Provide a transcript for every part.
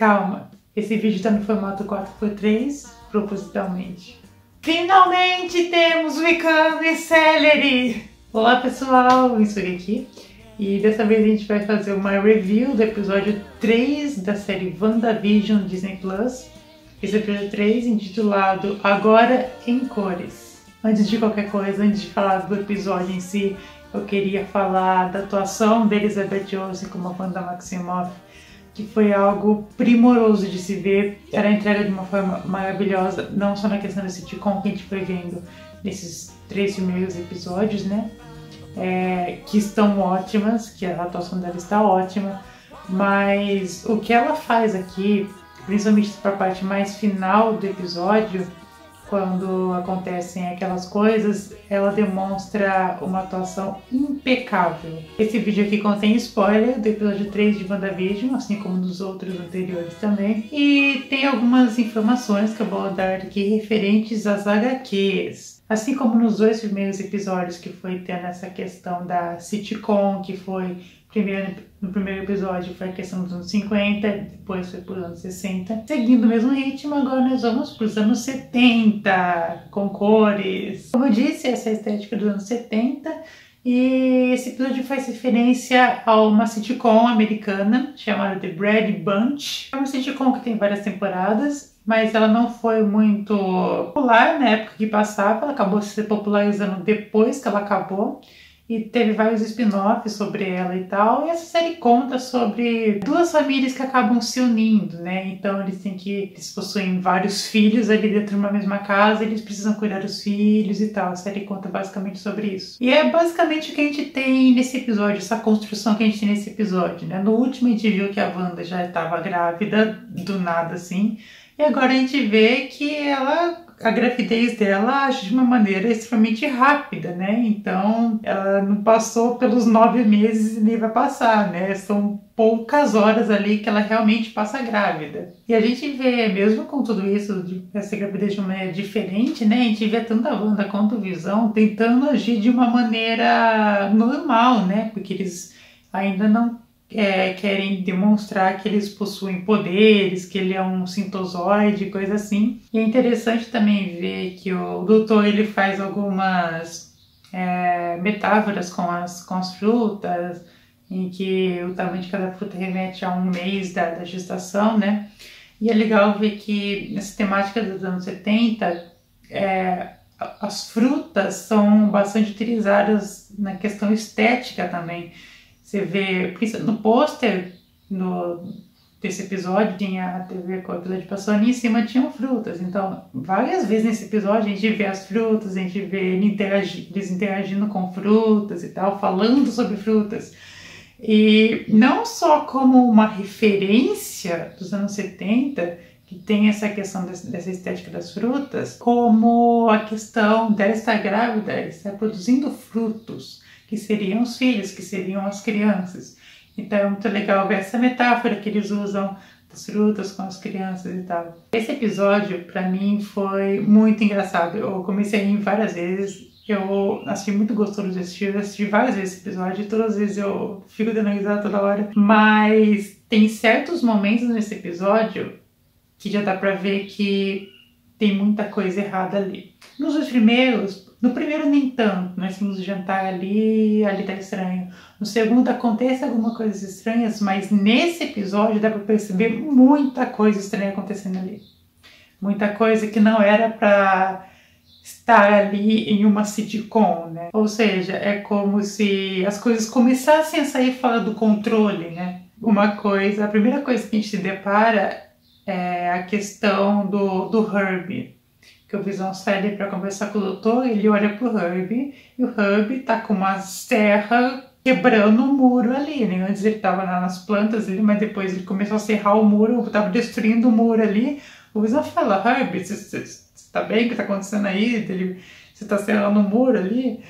Calma, esse vídeo tá no formato 4x3, propositalmente. Finalmente temos Wiccan Celery! Olá pessoal, eu sou aqui e dessa vez a gente vai fazer uma review do episódio 3 da série WandaVision Disney Plus. Esse episódio 3 intitulado Agora em Cores. Antes de qualquer coisa, antes de falar do episódio em si, eu queria falar da atuação de Elizabeth Olsen como a Wanda Maximoff, que foi algo primoroso de se ver. Era entregue de uma forma maravilhosa, não só na questão desse sitcom que a gente foi vendo nesses 3 primeiros episódios, né? Que estão ótimas, que a atuação dela está ótima, mas o que ela faz aqui, principalmente para a parte mais final do episódio, quando acontecem aquelas coisas, ela demonstra uma atuação impecável. Esse vídeo aqui contém spoiler do episódio 3 de WandaVision, assim como dos outros anteriores também. E tem algumas informações que eu vou dar aqui referentes às HQs. Assim como nos 2 primeiros episódios, que foi tendo essa questão da sitcom, que foi no primeiro episódio foi a questão dos anos 50, depois foi para os anos 60. Seguindo o mesmo ritmo, agora nós vamos para os anos 70, com cores. Como eu disse, essa é a estética dos anos 70, e esse episódio faz referência a uma sitcom americana chamada The Brady Bunch. É uma sitcom que tem várias temporadas, mas ela não foi muito popular na época que passava, ela acabou se popularizando depois que ela acabou. E teve vários spin-offs sobre ela e tal. E essa série conta sobre 2 famílias que acabam se unindo, né? Então eles possuem vários filhos ali dentro de uma mesma casa, eles precisam cuidar dos filhos e tal. A série conta basicamente sobre isso. E é basicamente o que a gente tem nesse episódio, essa construção que a gente tem nesse episódio, né? No último a gente viu que a Wanda já estava grávida, do nada assim. E agora a gente vê que a gravidez dela age de uma maneira extremamente rápida, né? Então, ela não passou pelos 9 meses e nem vai passar, né? São poucas horas ali que ela realmente passa grávida. E a gente vê, mesmo com tudo isso, essa gravidez de uma maneira diferente, né? A gente vê tanto a Wanda quanto o Visão tentando agir de uma maneira normal, né? Porque eles ainda não querem demonstrar que eles possuem poderes, que ele é um sintozoide, coisa assim. E é interessante também ver que o doutor ele faz algumas metáforas com as frutas, em que o tamanho de cada fruta remete a um mês da gestação, né? E é legal ver que nessa temática dos anos 70, as frutas são bastante utilizadas na questão estética também. Você vê, no pôster desse episódio, tinha a TV com o episódio passando e em cima tinham frutas. Então, várias vezes nesse episódio a gente vê as frutas, a gente vê eles interagindo com frutas e tal, falando sobre frutas. E não só como uma referência dos anos 70, que tem essa questão dessa estética das frutas, como a questão dela estar grávida e estar produzindo frutos, que seriam os filhos, que seriam as crianças. Então é muito legal ver essa metáfora que eles usam das frutas com as crianças e tal. Esse episódio, pra mim, foi muito engraçado. Eu comecei a rir várias vezes. Eu achei muito gostoso de assistir. Eu assisti várias vezes esse episódio e todas as vezes eu fico dando risada toda hora. Mas tem certos momentos nesse episódio que já dá pra ver que tem muita coisa errada ali. Nos 2 primeiros, no primeiro nem tanto, nós temos o jantar ali tá estranho. No segundo acontece algumas coisas estranhas, mas nesse episódio dá pra perceber muita coisa estranha acontecendo ali. Muita coisa que não era pra estar ali em uma sitcom, né? Ou seja, é como se as coisas começassem a sair fora do controle, né? A primeira coisa que a gente se depara é a questão do Herbie. Que o Visão sai ali pra conversar com o doutor, ele olha pro Herbie, e o Herbie tá com uma serra quebrando o muro ali, né? Antes ele tava nas plantas ali, mas depois ele começou a serrar o muro, tava destruindo o muro ali. O Visão fala, Herbie, você tá bem? O que tá acontecendo aí? Você tá serrando o muro ali?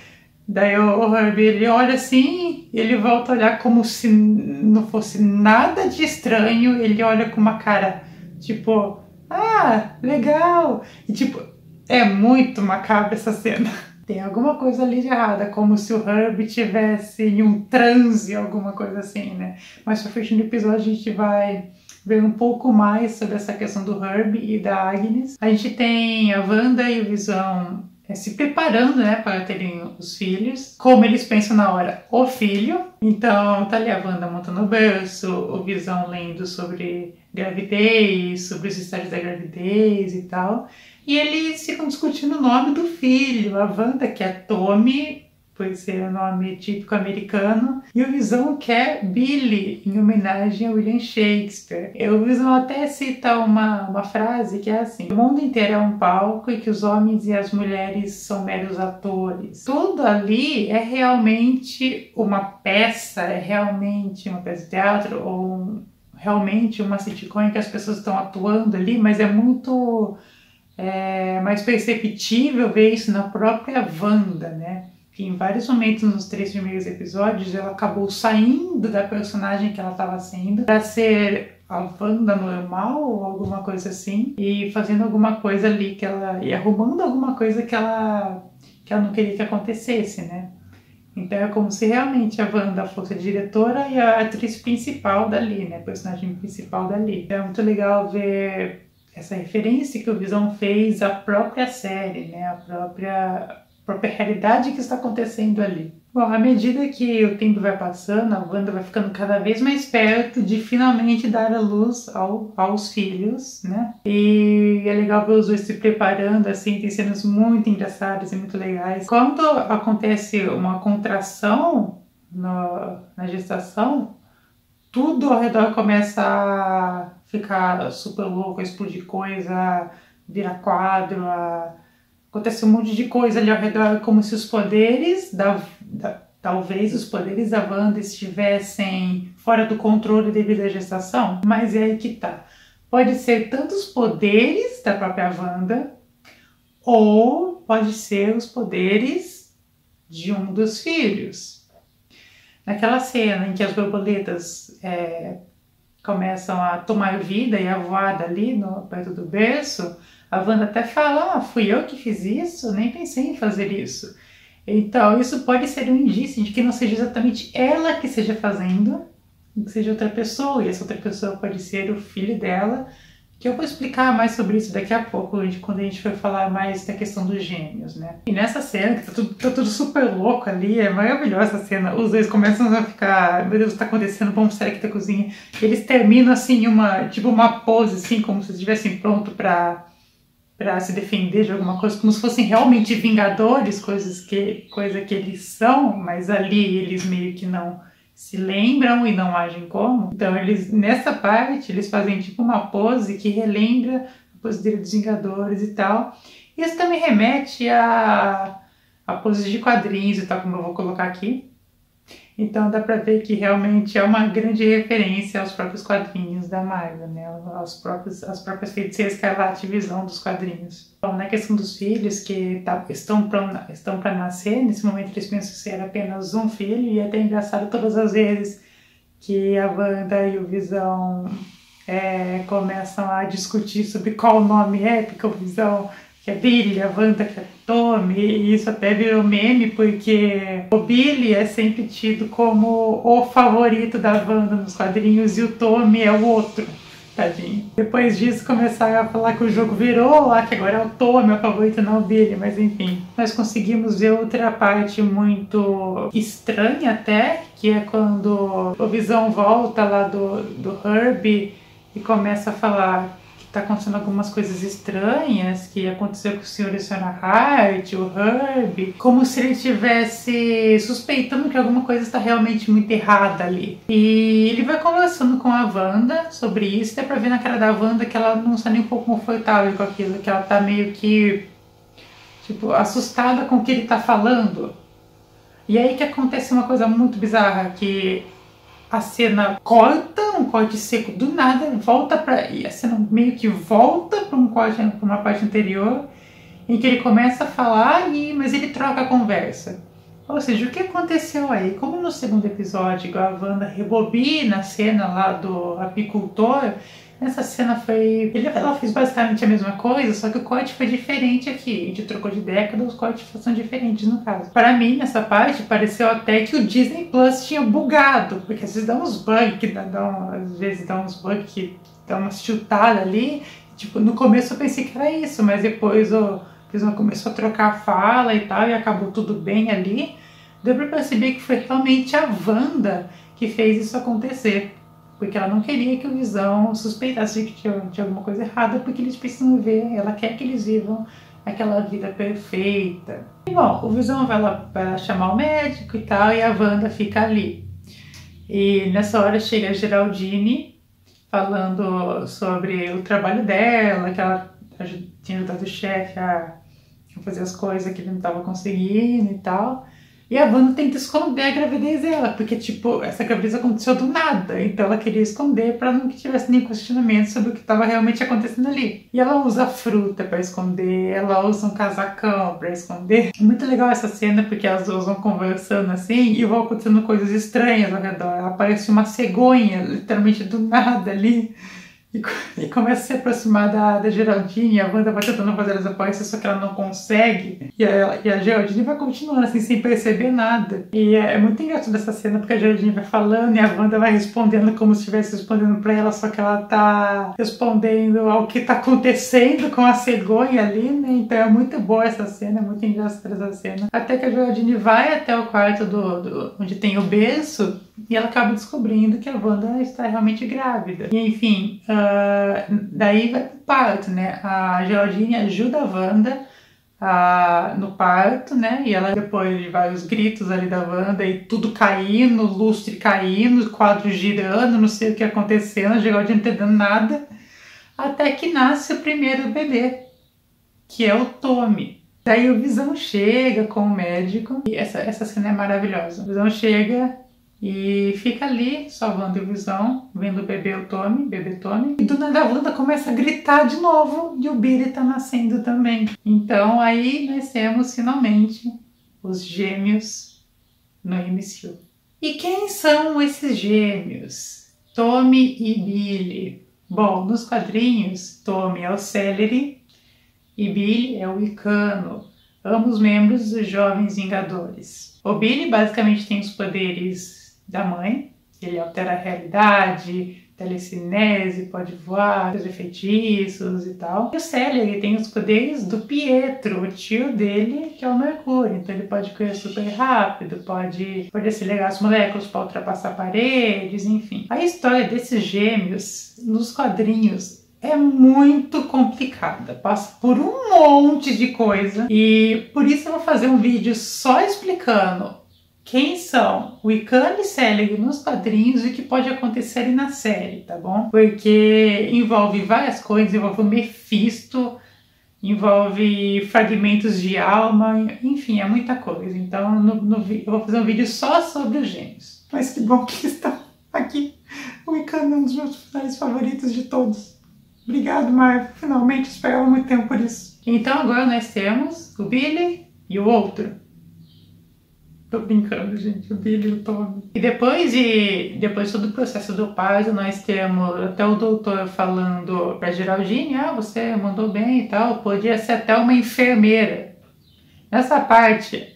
Daí o Herbie, ele olha assim, e ele volta a olhar como se não fosse nada de estranho, ele olha com uma cara, tipo, ah, legal! E tipo, é muito macabra essa cena. Tem alguma coisa ali de errada, como se o Herbie tivesse em um transe, alguma coisa assim, né? Mas pra frente no episódio a gente vai ver um pouco mais sobre essa questão do Herb e da Agnes. A gente tem a Wanda e o Visão se preparando, né, para terem os filhos. Como eles pensam na hora, o filho. Então tá ali a Wanda montando o berço, o Visão lendo sobre gravidez, sobre os estágios da gravidez e tal. E eles ficam discutindo o nome do filho. A Wanda quer Tommy, por ser o nome típico americano, e o Visão quer Billy, em homenagem a William Shakespeare. O Visão até cita uma frase que é assim: o mundo inteiro é um palco e que os homens e as mulheres são meros atores. Tudo ali é realmente uma peça, é realmente uma peça de teatro, ou realmente uma sitcom em que as pessoas estão atuando ali, mas é muito mais perceptível ver isso na própria Wanda, né? Que em vários momentos nos 3 primeiros episódios ela acabou saindo da personagem que ela estava sendo para ser a Wanda normal ou alguma coisa assim, e fazendo alguma coisa ali e arrumando alguma coisa que ela não queria que acontecesse, né? Então é como se realmente a Wanda fosse a diretora e a atriz principal dali, né? A personagem principal dali. É muito legal ver essa referência que o Visão fez à própria série, né? A própria realidade que está acontecendo ali. Bom, à medida que o tempo vai passando, a Wanda vai ficando cada vez mais perto de finalmente dar a luz aos filhos, né? E é legal ver os dois se preparando, assim, tem cenas muito engraçadas e muito legais. Quando acontece uma contração na gestação, tudo ao redor começa a ficar super louco, a explodir coisa, virar quadro, acontece um monte de coisa ali ao redor, como se os poderes talvez os poderes da Wanda estivessem fora do controle devido à gestação. Mas é aí que tá. Pode ser tanto os poderes da própria Wanda, ou pode ser os poderes de um dos filhos. Naquela cena em que as borboletas começam a tomar vida e a voar dali perto do berço, a Wanda até fala: fui eu que fiz isso, nem pensei em fazer isso. Então isso pode ser um indício de que não seja exatamente ela que esteja fazendo, que seja outra pessoa, e essa outra pessoa pode ser o filho dela, que eu vou explicar mais sobre isso daqui a pouco, quando a gente for falar mais da questão dos gêmeos, né? E nessa cena, que tá tudo super louco ali, é maravilhosa a cena, os dois começam a ficar: meu Deus, o que tá acontecendo? Vamos sair aqui da cozinha. E eles terminam assim, uma pose, assim, como se estivessem pronto pra se defender de alguma coisa, como se fossem realmente vingadores, coisa que eles são, mas ali eles meio que não se lembram e não agem como. Então nessa parte eles fazem tipo uma pose que relembra a pose dele dos Vingadores e tal. Isso também remete a poses de quadrinhos e tal, como eu vou colocar aqui. Então dá pra ver que realmente é uma grande referência aos próprios quadrinhos da Marvel, né? As próprias Feiticeiras Escarlate e Visão dos quadrinhos. Bom, na questão dos filhos que estão para nascer, nesse momento eles pensam ser apenas um filho, e é até engraçado todas as vezes que a Wanda e o Visão começam a discutir sobre qual nome é, porque o Visão que é Billy, a Wanda que é Tommy, e isso até virou meme, porque o Billy é sempre tido como o favorito da Wanda nos quadrinhos e o Tommy é o outro, tadinho. Depois disso começaram a falar que o jogo virou lá, que agora é o Tommy o favorito, não o Billy, mas enfim. Nós conseguimos ver outra parte muito estranha até, que é quando o Visão volta lá do Herb e começa a falar tá acontecendo algumas coisas estranhas, que aconteceu com o Sr. e a Sra. Hart, o Herb, como se ele estivesse suspeitando que alguma coisa está realmente muito errada ali. E ele vai conversando com a Wanda sobre isso, dá pra ver na cara da Wanda que ela não está nem um pouco confortável com aquilo, que ela tá meio que, tipo, assustada com o que ele tá falando. E aí que acontece uma coisa muito bizarra, que a cena corta, um corte seco do nada, e a cena meio que volta para uma parte anterior, em que ele começa a falar, mas ele troca a conversa. Ou seja, o que aconteceu aí? Como no segundo episódio, a Wanda rebobina a cena lá do apicultor, Nessa cena ela fez basicamente a mesma coisa, só que o corte foi diferente aqui. A gente trocou de década, os cortes são diferentes no caso. Para mim, nessa parte, pareceu até que o Disney Plus tinha bugado, porque às vezes dá uns bugs, que dá uma chutada ali. Tipo, no começo eu pensei que era isso, mas depois o pessoal começou a trocar a fala e tal, e acabou tudo bem ali. Deu pra perceber que foi realmente a Wanda que fez isso acontecer. Porque ela não queria que o Visão suspeitasse que tinha alguma coisa errada, porque eles precisam ver, ela quer que eles vivam aquela vida perfeita. E bom, o Visão vai lá chamar o médico e tal, e a Wanda fica ali. E nessa hora chega a Geraldine falando sobre o trabalho dela, que ela tinha ajudado o chefe a fazer as coisas que ele não estava conseguindo e tal. E a Wanda tenta esconder a gravidez dela, porque, tipo, essa gravidez aconteceu do nada. Então ela queria esconder para não que tivesse nenhum questionamento sobre o que estava realmente acontecendo ali. E ela usa fruta para esconder, ela usa um casacão para esconder. É muito legal essa cena, porque as duas vão conversando assim e vão acontecendo coisas estranhas ao redor. Aparece uma cegonha, literalmente do nada ali. E começa a se aproximar da Geraldine, e a Wanda vai tentando fazer elas aparecer, só que ela não consegue. E a Geraldine vai continuando assim, sem perceber nada. E é muito engraçado essa cena, porque a Geraldine vai falando e a Wanda vai respondendo como se estivesse respondendo pra ela, só que ela tá respondendo ao que tá acontecendo com a cegonha ali, né? Então é muito boa essa cena, é muito engraçada essa cena. Até que a Geraldine vai até o quarto onde tem o berço, e ela acaba descobrindo que a Wanda está realmente grávida. E enfim, daí vai pro parto, né? A Geraldine ajuda a Wanda no parto, né? E ela, depois de vários gritos ali da Wanda e tudo caindo, lustre caindo, quadro girando, não sei o que acontecendo, a Geraldine não entendendo nada, até que nasce o primeiro bebê, que é o Tommy. Daí o Visão chega com o médico, e essa cena é maravilhosa. O Visão chega e fica ali, só Wanda e o Visão, vendo o bebê Tommy. E do nada a Wanda começa a gritar de novo e o Billy tá nascendo também. Então aí nós temos finalmente os gêmeos no MCU. E quem são esses gêmeos? Tommy e Billy. Bom, nos quadrinhos, Tommy é o Celery e Billy é o Wicano, ambos membros dos Jovens Vingadores. O Billy basicamente tem os poderes da mãe, ele altera a realidade, telecinese, pode voar, fazer feitiços e tal. E o Celery tem os poderes do Pietro, o tio dele, que é o Mercúrio. Então ele pode correr super rápido, pode acelerar as moléculas para ultrapassar paredes, enfim. A história desses gêmeos nos quadrinhos é muito complicada, passa por um monte de coisa, e por isso eu vou fazer um vídeo só explicando quem são Wiccan e Celery nos quadrinhos e o que pode acontecer na série, tá bom? Porque envolve várias coisas, envolve o Mephisto, envolve fragmentos de alma, enfim, é muita coisa. Então eu vou fazer um vídeo só sobre os gêmeos. Mas que bom que estão aqui. O Wiccan é um dos meus personagens favoritos de todos. Obrigado, Marvel. Finalmente esperava muito tempo por isso. Então agora nós temos o Billy e o outro. Tô brincando, gente, o Billy e o Tommy. E depois todo o processo do parto, nós temos até o doutor falando pra Geraldine, você mandou bem e tal, podia ser até uma enfermeira. Nessa parte,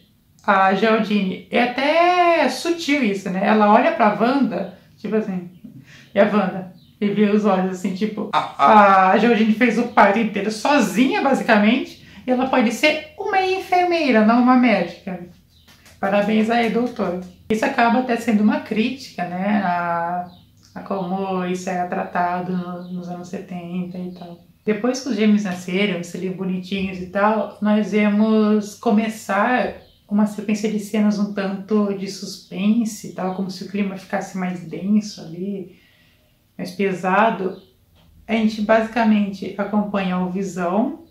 a Geraldine, é até sutil isso, né? Ela olha pra Wanda, tipo assim, e a Wanda revira os olhos assim, tipo, a Geraldine fez o parto inteiro sozinha, basicamente, e ela pode ser uma enfermeira, não uma médica. Parabéns aí, doutor. Isso acaba até sendo uma crítica, né, a como isso era tratado nos anos 70 e tal. Depois que os gêmeos nasceram, serem bonitinhos e tal, nós vemos começar uma sequência de cenas um tanto de suspense e tal, como se o clima ficasse mais denso ali, mais pesado. A gente basicamente acompanha o Visão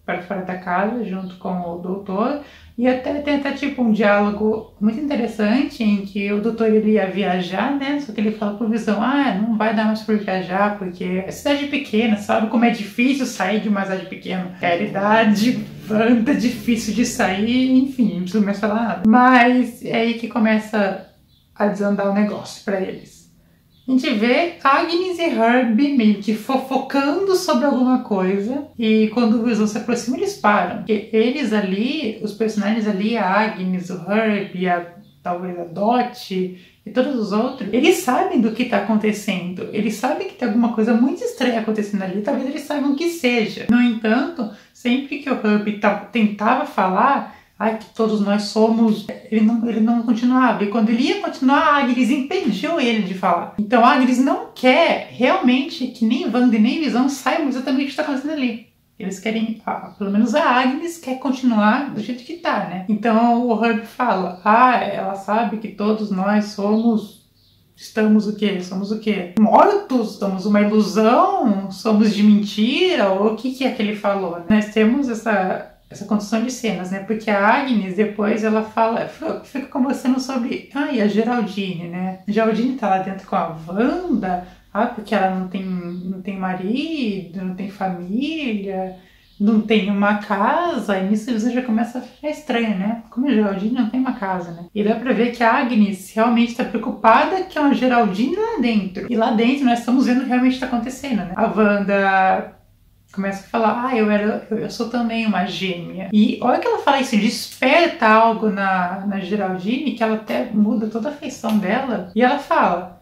para fora da casa, junto com o doutor, e até tem tipo um diálogo muito interessante em que o doutor ele ia viajar, né? Só que ele fala pro Visão, não vai dar mais pra viajar, porque é cidade pequena, sabe como é difícil sair de uma cidade pequena. Realidade, Wanda, difícil de sair, enfim, não preciso mais falar nada. Mas é aí que começa a desandar o negócio pra eles. a gente vê Agnes e Herb meio que fofocando sobre alguma coisa, e quando o Visão se aproxima eles param. Porque eles ali, os personagens ali, a Agnes, o Herb, talvez a Dot e todos os outros, eles sabem do que está acontecendo. Eles sabem que tem alguma coisa muito estranha acontecendo ali, talvez eles saibam o que seja. No entanto, sempre que o Herb tentava falar, que todos nós somos, ele não continuava. E quando ele ia continuar, a Agnes impediu ele de falar. Então a Agnes não quer realmente que nem Wanda e nem Visão saibam exatamente o que está acontecendo ali. Eles querem, pelo menos a Agnes quer continuar do jeito que tá, né? Então o Herb fala, ela sabe que todos nós estamos o quê? Somos o quê? Mortos? Somos uma ilusão? Somos de mentira? Ou o que é que ele falou? Né? Nós temos essa construção de cenas, né? Porque a Agnes depois ela fala, fica conversando sobre, e a Geraldine, né? A Geraldine tá lá dentro com a Wanda, porque ela não tem marido, não tem família, não tem uma casa, e nisso você já começa a ficar estranho, né? Como a Geraldine não tem uma casa, né? E dá pra ver que a Agnes realmente está preocupada que é uma Geraldine lá dentro. E lá dentro nós estamos vendo o que realmente está acontecendo, né? A Wanda começa a falar, eu sou também uma gêmea. E olha que ela fala isso, desperta algo na Geraldine, que ela até muda toda a feição dela. E ela fala,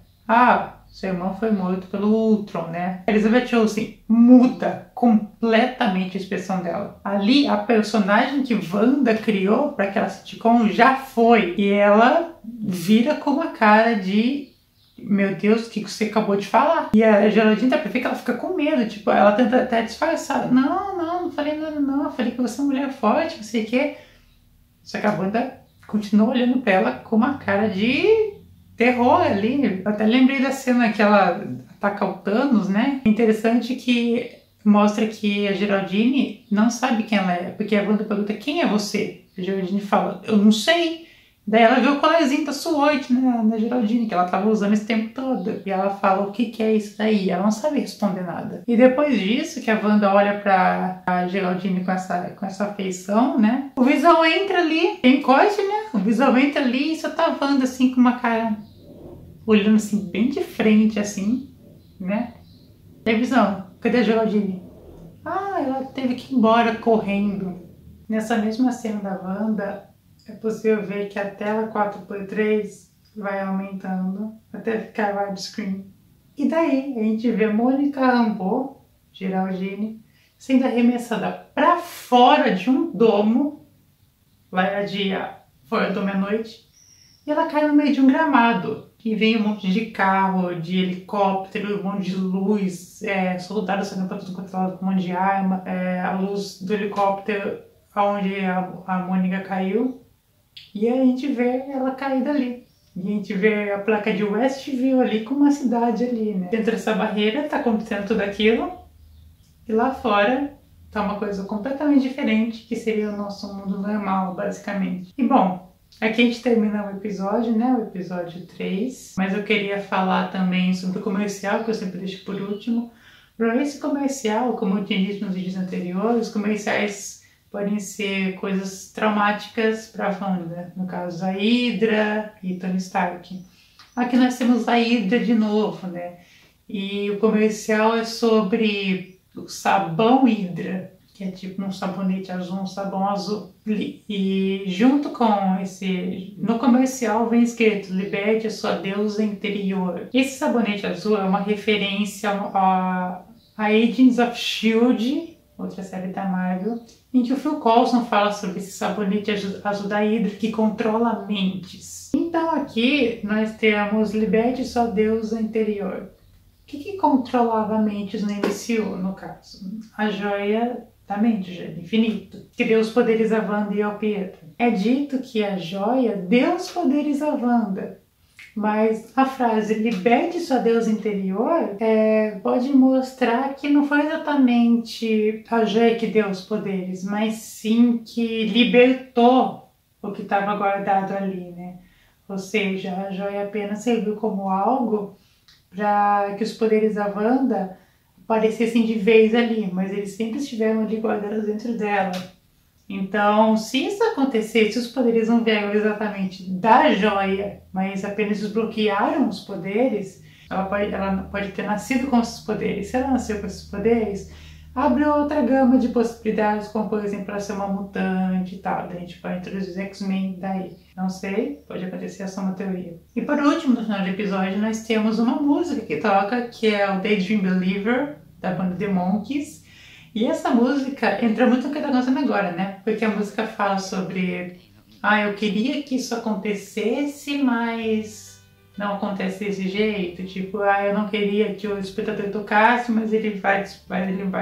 seu irmão foi morto pelo Ultron, né? Elizabeth Olsen muda completamente a expressão dela. Ali, a personagem que Wanda criou para aquela sitcom já foi. E ela vira com uma cara de... Meu Deus, o que você acabou de falar? E a Geraldine tá perfeita, ela fica com medo, tipo, ela tenta até disfarçar. Não falei nada não, eu falei que você é uma mulher forte, não sei o quê. Só que a Wanda continua olhando pra ela com uma cara de terror ali. Eu até lembrei da cena que ela ataca o Thanos, né? Interessante que mostra que a Geraldine não sabe quem ela é, porque a Wanda pergunta, quem é você? A Geraldine fala, eu não sei. Daí ela vê o colarzinho da SWORD na Geraldine, que ela tava usando esse tempo todo. E ela fala, o que é isso daí? Ela não sabe responder nada. E depois disso, que a Wanda olha pra Geraldine com essa afeição, né? O Visão entra ali, tem corte, né? O Visão entra ali e só tá a Wanda assim com uma cara olhando assim, bem de frente, assim, né? E a Visão, cadê a Geraldine? Ela teve que ir embora correndo. Nessa mesma cena da Wanda, é possível ver que a tela 4x3 vai aumentando até ficar widescreen. E daí a gente vê Mônica Rambeau, Geraldine, sendo arremessada para fora de um domo, lá era dia fora do meia-noite, e ela cai no meio de um gramado. E vem um monte de carro, de helicóptero, um monte de luz, soldados saindo para tudo quanto é lado com um monte de arma, a luz do helicóptero onde a Mônica caiu. E a gente vê ela cair dali. E a gente vê a placa de Westview ali com uma cidade ali, né? Dentro dessa barreira tá acontecendo tudo aquilo. E lá fora tá uma coisa completamente diferente, que seria o nosso mundo normal, basicamente. E bom, aqui a gente termina o episódio, né? O episódio 3. Mas eu queria falar também sobre o comercial, que eu sempre deixo por último. Para esse comercial, como eu tinha dito nos vídeos anteriores, os comerciais podem ser coisas traumáticas para a Wanda, no caso a Hydra e Tony Stark. Aqui nós temos a Hydra de novo, né? E o comercial é sobre o sabão Hydra, que é tipo um sabonete azul, um sabão azul. E junto com no comercial vem escrito, liberte a sua deusa interior. Esse sabonete azul é uma referência a Agents of S.H.I.E.L.D., outra série da Marvel, em que o Phil Coulson fala sobre esse sabonete azul da Hydra que controla mentes. Então aqui nós temos liberte sua deusa interior. O que controlava mentes no MCU, no caso? A joia da mente, joia do infinito, que deu os poderes a Wanda e ao Pietro. É dito que a joia deu os poderes a Wanda. Mas a frase liberte sua deusa interior pode mostrar que não foi exatamente a joia que deu os poderes, mas sim que libertou o que estava guardado ali, né? Ou seja, a joia apenas serviu como algo para que os poderes da Wanda aparecessem de vez ali, mas eles sempre estiveram ali guardados dentro dela. Então, se isso acontecer, se os poderes não vieram exatamente da joia, mas apenas desbloquearam os poderes, Ela pode ter nascido com esses poderes. Se ela nasceu com esses poderes, abre outra gama de possibilidades, como por exemplo ela ser uma mutante e tal. Daí a gente pode introduzir os X-Men daí. Não sei, pode acontecer, é só uma teoria. E por último, no final do episódio, nós temos uma música que toca, que é o Daydream Believer, da banda The Monkees. E essa música entra muito no que tá acontecendo agora, né? Porque a música fala sobre... eu queria que isso acontecesse, mas não acontece desse jeito. Tipo, eu não queria que o espectador tocasse, mas ele vai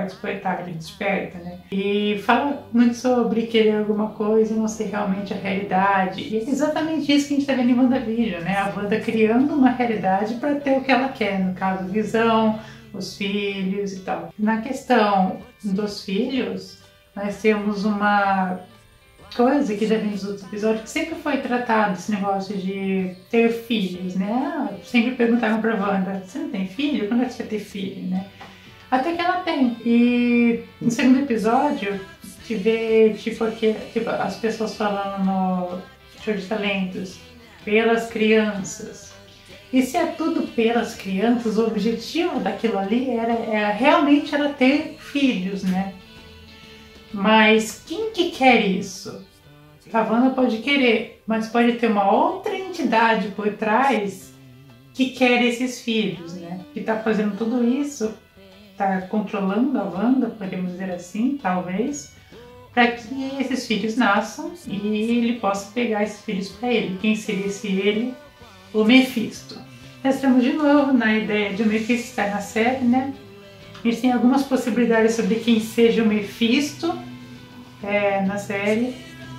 despertar, ele desperta, né? E fala muito sobre querer alguma coisa e não ser realmente a realidade. E é exatamente isso que a gente tá vendo em WandaVision, né? A Wanda criando uma realidade para ter o que ela quer, no caso, Visão, os filhos e tal. Na questão dos filhos, nós temos uma coisa que já vem nos outros episódios, que sempre foi tratado, esse negócio de ter filhos, né? Sempre perguntavam pra Wanda, você não tem filho? Quando é que você vai ter filho, né? Até que ela tem. E no segundo episódio, te vê, tipo, as pessoas falando no Show de Talentos, pelas crianças. E se é tudo pelas crianças, o objetivo daquilo ali realmente era ter filhos, né? Mas quem que quer isso? A Wanda pode querer, mas pode ter uma outra entidade por trás que quer esses filhos, né? Que tá fazendo tudo isso, tá controlando a Wanda, podemos dizer assim, talvez, para que esses filhos nasçam e ele possa pegar esses filhos para ele. Quem seria esse ele? O Mephisto. Nós estamos de novo na ideia de o Mephisto estar na série, né? A gente tem algumas possibilidades sobre quem seja o Mephisto na série.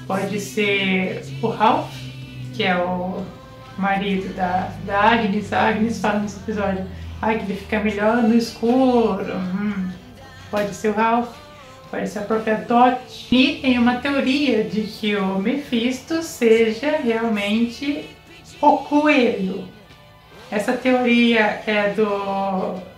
Pode ser o Ralph, que é o marido da Agnes. A Agnes fala nesse episódio que ele fica melhor no escuro. Pode ser o Ralph, pode ser a própria Dot. E tem uma teoria de que o Mephisto seja realmente o coelho. Essa teoria é do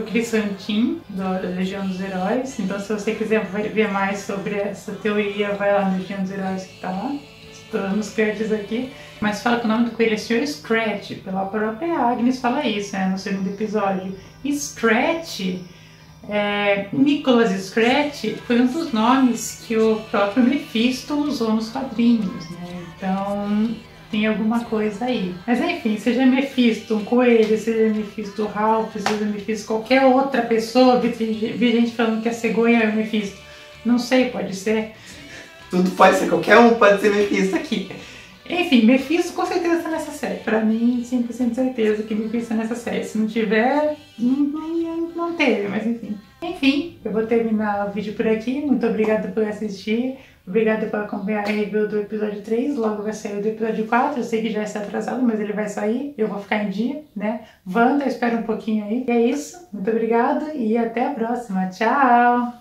Chris Santin, da Legião dos Heróis. Então, se você quiser ver mais sobre essa teoria, vai lá no Legião dos Heróis que tá lá. Estou nos créditos aqui. Mas fala que o nome do coelho é Sr. Scratch. Pela própria Agnes fala isso, né, no segundo episódio. E Scratch, Nicholas Scratch, foi um dos nomes que o próprio Mephisto usou nos quadrinhos, né? Então... tem alguma coisa aí. Mas enfim, seja Mephisto um coelho, seja Mephisto Ralph, seja Mephisto qualquer outra pessoa, vi gente falando que a cegonha é o Mephisto. Não sei, pode ser. Tudo pode ser, qualquer um pode ser Mephisto aqui. Enfim, Mephisto com certeza está nessa série. Pra mim, 100% certeza que Mephisto está nessa série. Se não tiver, não teve, mas enfim. Enfim, eu vou terminar o vídeo por aqui. Muito obrigada por assistir. Obrigada por acompanhar a review do episódio 3. Logo vai sair o do episódio 4. Eu sei que já está atrasado, mas ele vai sair. Eu vou ficar em dia, né? Wanda, espera um pouquinho aí. E é isso. Muito obrigada e até a próxima. Tchau!